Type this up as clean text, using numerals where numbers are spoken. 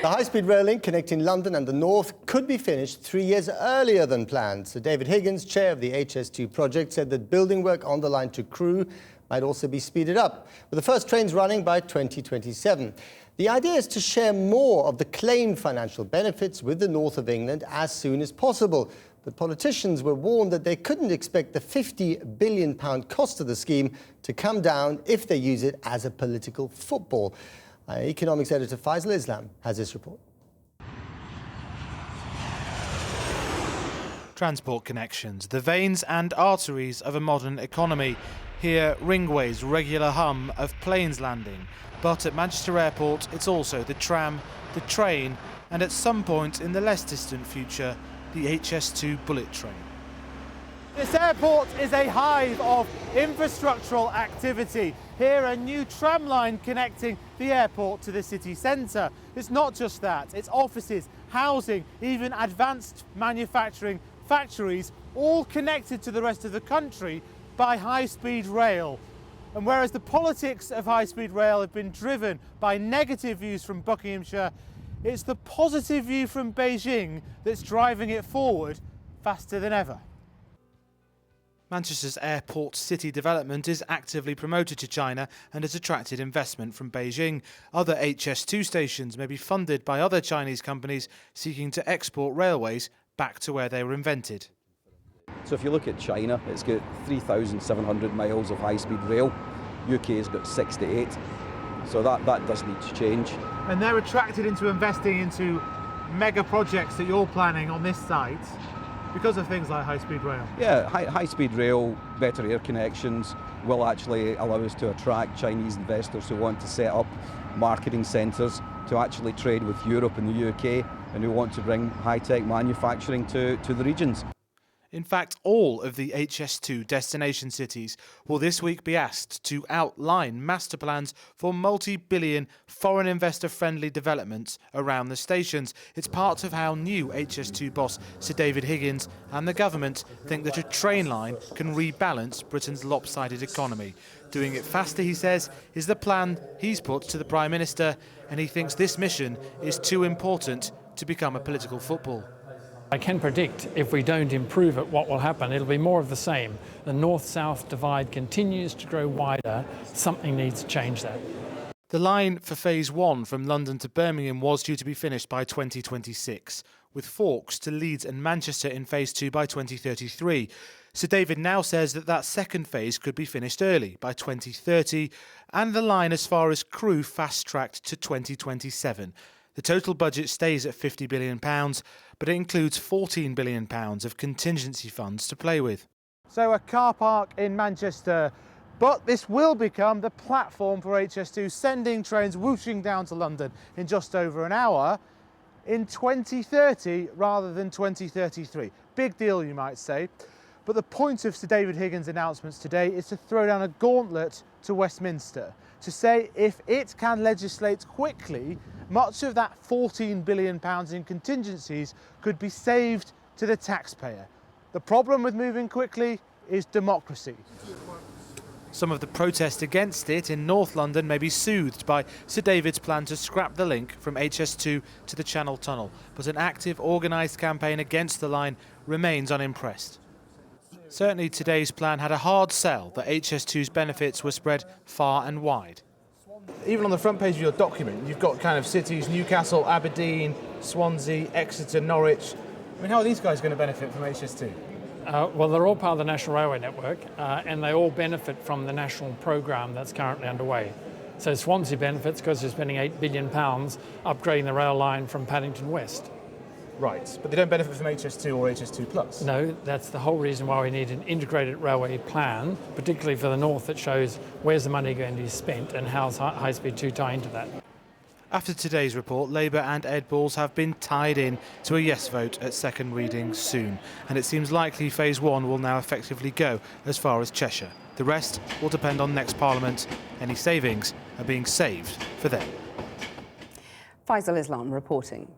The high-speed rail link connecting London and the north could be finished 3 years earlier than planned. Sir David Higgins, chair of the HS2 project, said that building work on the line to Crewe might also be speeded up, with the first trains running by 2027. The idea is to share more of the claimed financial benefits with the north of England as soon as possible. But politicians were warned that they couldn't expect the £50 billion cost of the scheme to come down if they use it as a political football. Our economics editor Faisal Islam has this report. Transport connections, the veins and arteries of a modern economy. Here, Ringway's regular hum of planes landing. But at Manchester Airport, it's also the tram, the train, and at some point in the less distant future, the HS2 bullet train. This airport is a hive of infrastructural activity. Here, a new tram line connecting the airport to the city centre. It's not just that, it's offices, housing, even advanced manufacturing factories, all connected to the rest of the country by high-speed rail. And whereas the politics of high-speed rail have been driven by negative views from Buckinghamshire, it's the positive view from Beijing that's driving it forward faster than ever. Manchester's airport city development is actively promoted to China and has attracted investment from Beijing. Other HS2 stations may be funded by other Chinese companies seeking to export railways back to where they were invented. So if you look at China, it's got 3,700 miles of high-speed rail. UK's got 68. So that does need to change. And they're attracted into investing into mega projects that you're planning on this site because of things like high-speed rail. Yeah, high-speed rail, better air connections will actually allow us to attract Chinese investors who want to set up marketing centres to actually trade with Europe and the UK and who want to bring high-tech manufacturing to the regions. In fact, all of the HS2 destination cities will this week be asked to outline master plans for multi-billion foreign investor-friendly developments around the stations. It's part of how new HS2 boss Sir David Higgins and the government think that a train line can rebalance Britain's lopsided economy. Doing it faster, he says, is the plan he's put to the Prime Minister, and he thinks this mission is too important to become a political football. I can predict if we don't improve it what will happen. It'll be more of the same. The north-south divide continues to grow wider. Something needs to change that. The line for Phase 1 from London to Birmingham was due to be finished by 2026, with forks to Leeds and Manchester in Phase 2 by 2033. Sir David now says that second phase could be finished early, by 2030, and the line as far as Crewe fast-tracked to 2027. The total budget stays at £50 billion, but it includes £14 billion of contingency funds to play with. So a car park in Manchester, but this will become the platform for HS2, sending trains whooshing down to London in just over an hour in 2030 rather than 2033. Big deal, you might say. But the point of Sir David Higgins' announcements today is to throw down a gauntlet to Westminster, to say if it can legislate quickly, much of that £14 billion in contingencies could be saved to the taxpayer. The problem with moving quickly is democracy. Some of the protest against it in North London may be soothed by Sir David's plan to scrap the link from HS2 to the Channel Tunnel, but an active, organised campaign against the line remains unimpressed. Certainly today's plan had a hard sell that HS2's benefits were spread far and wide. Even on the front page of your document, you've got kind of cities, Newcastle, Aberdeen, Swansea, Exeter, Norwich. I mean, how are these guys going to benefit from HS2? Well, they're all part of the National Railway Network, and they all benefit from the national programme that's currently underway. So Swansea benefits because they're spending £8 billion upgrading the rail line from Paddington West. Right, but they don't benefit from HS2 or HS2 Plus? No, that's the whole reason why we need an integrated railway plan, particularly for the north, that shows where's the money going to be spent and how's High Speed 2 tie into that. After today's report, Labour and Ed Balls have been tied in to a yes vote at second reading soon, and it seems likely Phase 1 will now effectively go as far as Cheshire. The rest will depend on next Parliament. Any savings are being saved for them. Faisal Islam reporting.